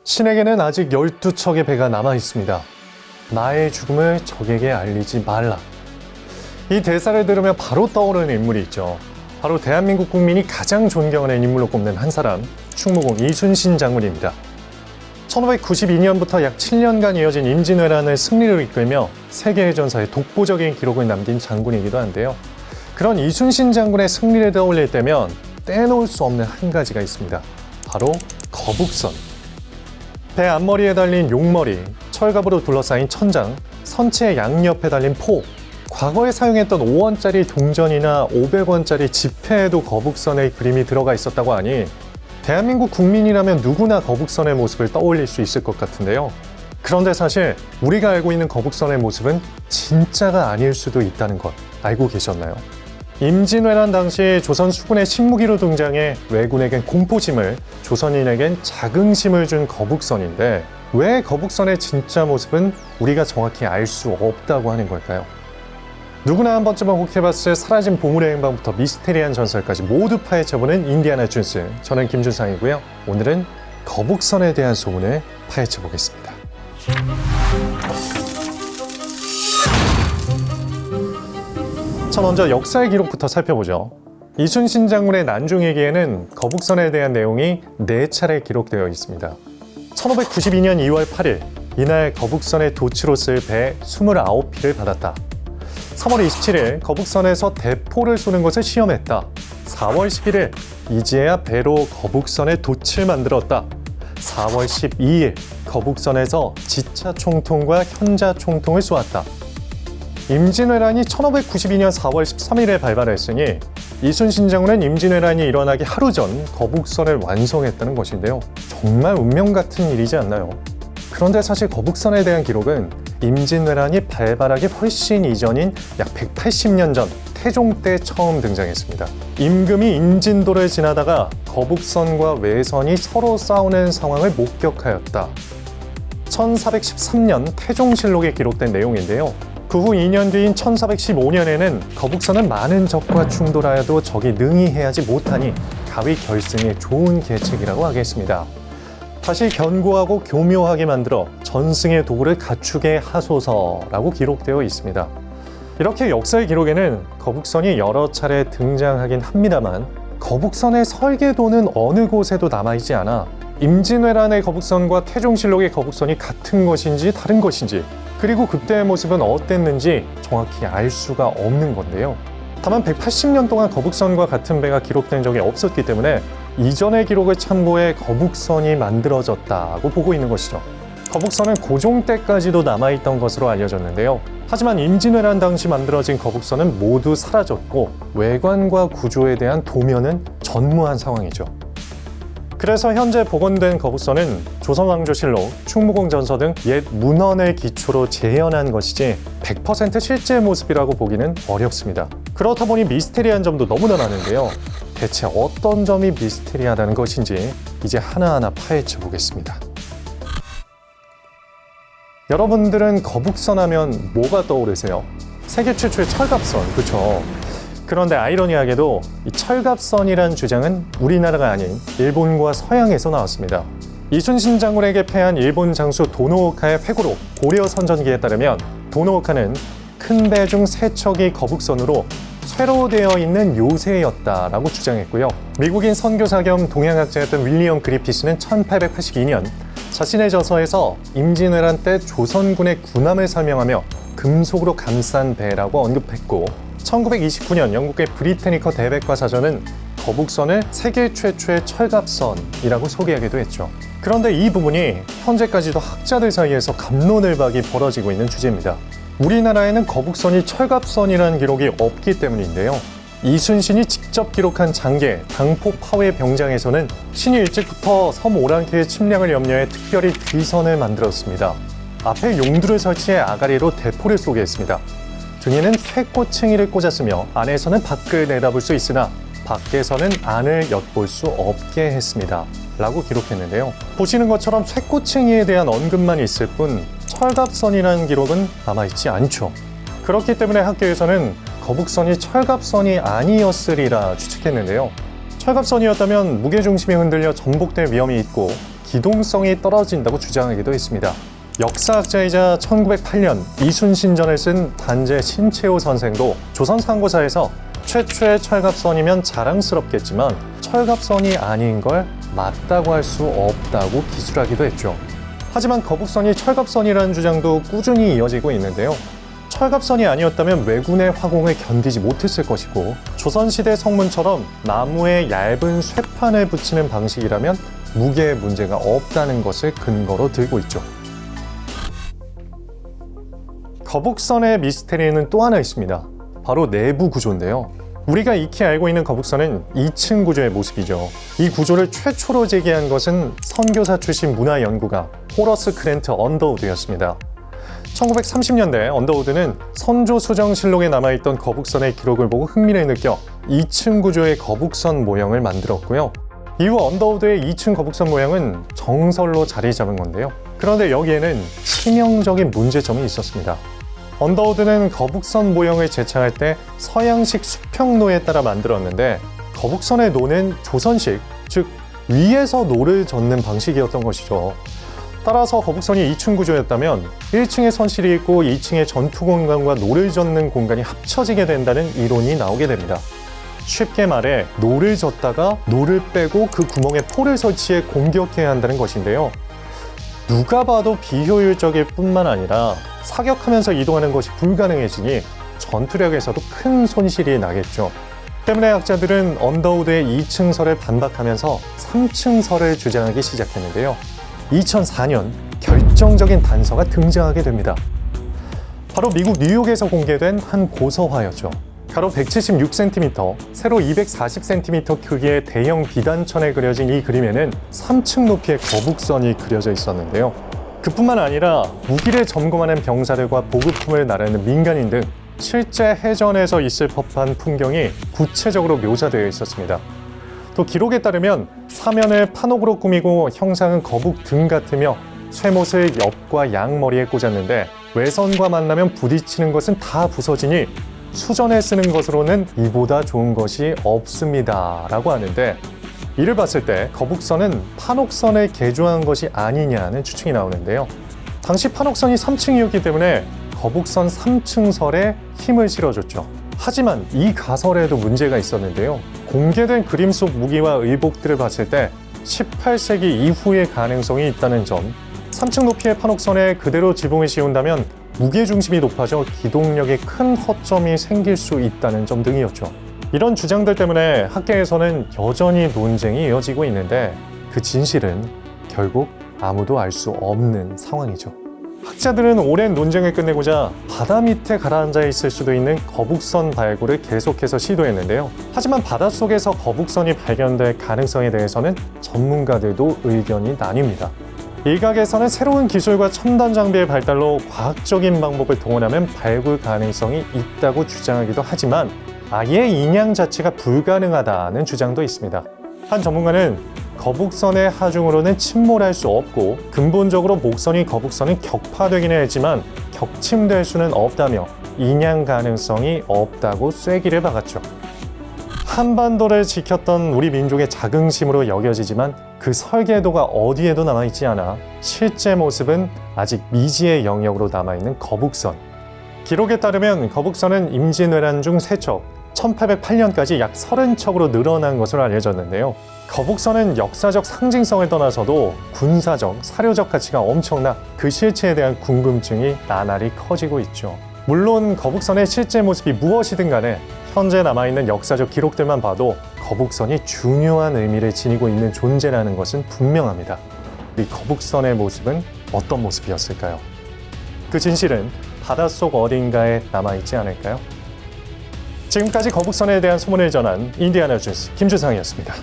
신에게는 아직 12척의 배가 남아 있습니다. 나의 죽음을 적에게 알리지 말라. 이 대사를 들으면 바로 떠오르는 인물이 있죠. 바로 대한민국 국민이 가장 존경하는 인물로 꼽는 한 사람, 충무공 이순신 장군입니다. 1592년부터 약 7년간 이어진 임진왜란을 승리로 이끌며 세계전사에 독보적인 기록을 남긴 장군이기도 한데요. 그런 이순신 장군의 승리를 떠올릴 때면 떼놓을 수 없는 한 가지가 있습니다. 바로 거북선. 배 앞머리에 달린 용머리, 철갑으로 둘러싸인 천장, 선체 양옆에 달린 포, 과거에 사용했던 5원짜리 동전이나 500원짜리 지폐에도 거북선의 그림이 들어가 있었다고 하니 대한민국 국민이라면 누구나 거북선의 모습을 떠올릴 수 있을 것 같은데요. 그런데 사실 우리가 알고 있는 거북선의 모습은 진짜가 아닐 수도 있다는 것 알고 계셨나요? 임진왜란 당시 조선 수군의 식무기로 등장해 왜군에겐 공포심을, 조선인에겐 자긍심을 준 거북선인데 왜 거북선의 진짜 모습은 우리가 정확히 알 수 없다고 하는 걸까요? 누구나 한 번쯤은 혹해봤을 사라진 보물의 행방부터 미스테리한 전설까지 모두 파헤쳐보는 인디아나 존스. 저는 김준상이고요. 오늘은 거북선에 대한 소문을 파헤쳐보겠습니다. 자, 먼저 역사의 기록부터 살펴보죠. 이순신 장군의 난중일기에는 거북선에 대한 내용이 4차례 기록되어 있습니다. 1592년 2월 8일, 이날 거북선의 도치로 쓸 배 29피를 받았다. 3월 27일, 거북선에서 대포를 쏘는 것을 시험했다. 4월 11일, 이제야 배로 거북선의 돛을 만들었다. 4월 12일, 거북선에서 지차 총통과 현자 총통을 쏘았다. 임진왜란이 1592년 4월 13일에 발발했으니 이순신 장군은 임진왜란이 일어나기 하루 전 거북선을 완성했다는 것인데요. 정말 운명 같은 일이지 않나요? 그런데 사실 거북선에 대한 기록은 임진왜란이 발발하기 훨씬 이전인 약 180년 전 태종 때 처음 등장했습니다. 임금이 임진도를 지나다가 거북선과 외선이 서로 싸우는 상황을 목격하였다. 1413년 태종실록에 기록된 내용인데요. 그 후 2년 뒤인 1415년에는 거북선은 많은 적과 충돌하여도 적이 능히 해하지 못하니 가위 결승에 좋은 계책이라고 하겠습니다. 다시 견고하고 교묘하게 만들어 전승의 도구를 갖추게 하소서라고 기록되어 있습니다. 이렇게 역사의 기록에는 거북선이 여러 차례 등장하긴 합니다만 거북선의 설계도는 어느 곳에도 남아있지 않아 임진왜란의 거북선과 태종실록의 거북선이 같은 것인지 다른 것인지 그리고 그때의 모습은 어땠는지 정확히 알 수가 없는 건데요. 다만 180년 동안 거북선과 같은 배가 기록된 적이 없었기 때문에 이전의 기록을 참고해 거북선이 만들어졌다고 보고 있는 것이죠. 거북선은 고종 때까지도 남아있던 것으로 알려졌는데요. 하지만 임진왜란 당시 만들어진 거북선은 모두 사라졌고 외관과 구조에 대한 도면은 전무한 상황이죠. 그래서 현재 복원된 거북선은 조선왕조실록, 충무공전서 등 옛 문헌을 기초로 재현한 것이지 100% 실제 모습이라고 보기는 어렵습니다. 그렇다 보니 미스테리한 점도 너무나 많은데요. 대체 어떤 점이 미스테리하다는 것인지 이제 하나하나 파헤쳐 보겠습니다. 여러분들은 거북선 하면 뭐가 떠오르세요? 세계 최초의 철갑선, 그렇죠? 그런데 아이러니하게도 이 철갑선이란 주장은 우리나라가 아닌 일본과 서양에서 나왔습니다. 이순신 장군에게 패한 일본 장수 도노오카의 회고록 고려 선전기에 따르면 도노오카는 큰 배 중 3척이 거북선으로 쇠로 되어 있는 요새였다라고 주장했고요. 미국인 선교사 겸 동양학자였던 윌리엄 그리피스는 1882년 자신의 저서에서 임진왜란 때 조선군의 군함을 설명하며 금속으로 감싼 배라고 언급했고 1929년 영국의 브리테니커 대백과 사전은 거북선을 세계 최초의 철갑선이라고 소개하기도 했죠. 그런데 이 부분이 현재까지도 학자들 사이에서 갑론을박이 벌어지고 있는 주제입니다. 우리나라에는 거북선이 철갑선이라는 기록이 없기 때문인데요. 이순신이 직접 기록한 장계, 당포 파회 병장에서는 신이 일찍부터 섬 오랑캐의 침략을 염려해 특별히 뒤선을 만들었습니다. 앞에 용두를 설치해 아가리로 대포를 쏘게 했습니다. 등에는 쇠꼬챙이를 꽂았으며 안에서는 밖을 내다볼 수 있으나 밖에서는 안을 엿볼 수 없게 했습니다. 라고 기록했는데요. 보시는 것처럼 쇠꼬챙이에 대한 언급만 있을 뿐 철갑선이라는 기록은 남아있지 않죠. 그렇기 때문에 학계에서는 거북선이 철갑선이 아니었으리라 추측했는데요. 철갑선이었다면 무게중심이 흔들려 전복될 위험이 있고 기동성이 떨어진다고 주장하기도 했습니다. 역사학자이자 1908년 이순신전을 쓴 단재 신채호 선생도 조선상고사에서 최초의 철갑선이면 자랑스럽겠지만 철갑선이 아닌 걸 맞다고 할 수 없다고 기술하기도 했죠. 하지만 거북선이 철갑선이라는 주장도 꾸준히 이어지고 있는데요. 철갑선이 아니었다면 왜군의 화공을 견디지 못했을 것이고 조선시대 성문처럼 나무에 얇은 쇠판을 붙이는 방식이라면 무게에 문제가 없다는 것을 근거로 들고 있죠. 거북선의 미스테리는 또 하나 있습니다. 바로 내부 구조인데요. 우리가 익히 알고 있는 거북선은 2층 구조의 모습이죠. 이 구조를 최초로 제기한 것은 선교사 출신 문화연구가 호러스 크랜트 언더우드였습니다. 1930년대 언더우드는 선조 수정실록에 남아있던 거북선의 기록을 보고 흥미를 느껴 2층 구조의 거북선 모형을 만들었고요. 이후 언더우드의 2층 거북선 모형은 정설로 자리 잡은 건데요. 그런데 여기에는 치명적인 문제점이 있었습니다. 언더우드는 거북선 모형을 제창할 때 서양식 수평노에 따라 만들었는데 거북선의 노는 조선식, 즉 위에서 노를 젓는 방식이었던 것이죠. 따라서 거북선이 2층 구조였다면 1층에 선실이 있고 2층의 전투 공간과 노를 젓는 공간이 합쳐지게 된다는 이론이 나오게 됩니다. 쉽게 말해 노를 젓다가 노를 빼고 그 구멍에 포를 설치해 공격해야 한다는 것인데요. 누가 봐도 비효율적일 뿐만 아니라 사격하면서 이동하는 것이 불가능해지니 전투력에서도 큰 손실이 나겠죠. 때문에 학자들은 언더우드의 2층설을 반박하면서 3층설을 주장하기 시작했는데요. 2004년 결정적인 단서가 등장하게 됩니다. 바로 미국 뉴욕에서 공개된 한 고서화였죠. 가로 176cm, 세로 240cm 크기의 대형 비단천에 그려진 이 그림에는 3층 높이의 거북선이 그려져 있었는데요. 그뿐만 아니라 무기를 점검하는 병사들과 보급품을 나르는 민간인 등 실제 해전에서 있을 법한 풍경이 구체적으로 묘사되어 있었습니다. 또 기록에 따르면 사면을 판옥으로 꾸미고 형상은 거북 등 같으며 쇠못을 옆과 양머리에 꽂았는데 외선과 만나면 부딪히는 것은 다 부서지니 수전에 쓰는 것으로는 이보다 좋은 것이 없습니다 라고 하는데, 이를 봤을 때 거북선은 판옥선을 개조한 것이 아니냐는 추측이 나오는데요. 당시 판옥선이 3층이었기 때문에 거북선 3층설에 힘을 실어줬죠. 하지만 이 가설에도 문제가 있었는데요. 공개된 그림 속 무기와 의복들을 봤을 때 18세기 이후의 가능성이 있다는 점, 3층 높이의 판옥선에 그대로 지붕을 씌운다면 무게중심이 높아져 기동력에 큰 허점이 생길 수 있다는 점 등이었죠. 이런 주장들 때문에 학계에서는 여전히 논쟁이 이어지고 있는데 그 진실은 결국 아무도 알 수 없는 상황이죠. 학자들은 오랜 논쟁을 끝내고자 바다 밑에 가라앉아 있을 수도 있는 거북선 발굴을 계속해서 시도했는데요. 하지만 바닷속에서 거북선이 발견될 가능성에 대해서는 전문가들도 의견이 나뉩니다. 일각에서는 새로운 기술과 첨단 장비의 발달로 과학적인 방법을 동원하면 발굴 가능성이 있다고 주장하기도 하지만 아예 인양 자체가 불가능하다는 주장도 있습니다. 한 전문가는 거북선의 하중으로는 침몰할 수 없고 근본적으로 목선이 거북선은 격파되기는 했지만 격침될 수는 없다며 인양 가능성이 없다고 쐐기를 박았죠. 한반도를 지켰던 우리 민족의 자긍심으로 여겨지지만 그 설계도가 어디에도 남아있지 않아 실제 모습은 아직 미지의 영역으로 남아있는 거북선. 기록에 따르면 거북선은 임진왜란 중 3척, 1808년까지 약 30척으로 늘어난 것으로 알려졌는데요. 거북선은 역사적 상징성을 떠나서도 군사적, 사료적 가치가 엄청나 그 실체에 대한 궁금증이 나날이 커지고 있죠. 물론 거북선의 실제 모습이 무엇이든 간에 현재 남아있는 역사적 기록들만 봐도 거북선이 중요한 의미를 지니고 있는 존재라는 것은 분명합니다. 이 거북선의 모습은 어떤 모습이었을까요? 그 진실은 바닷속 어딘가에 남아있지 않을까요? 지금까지 거북선에 대한 소문을 전한 인디아나 존스 김주상이었습니다.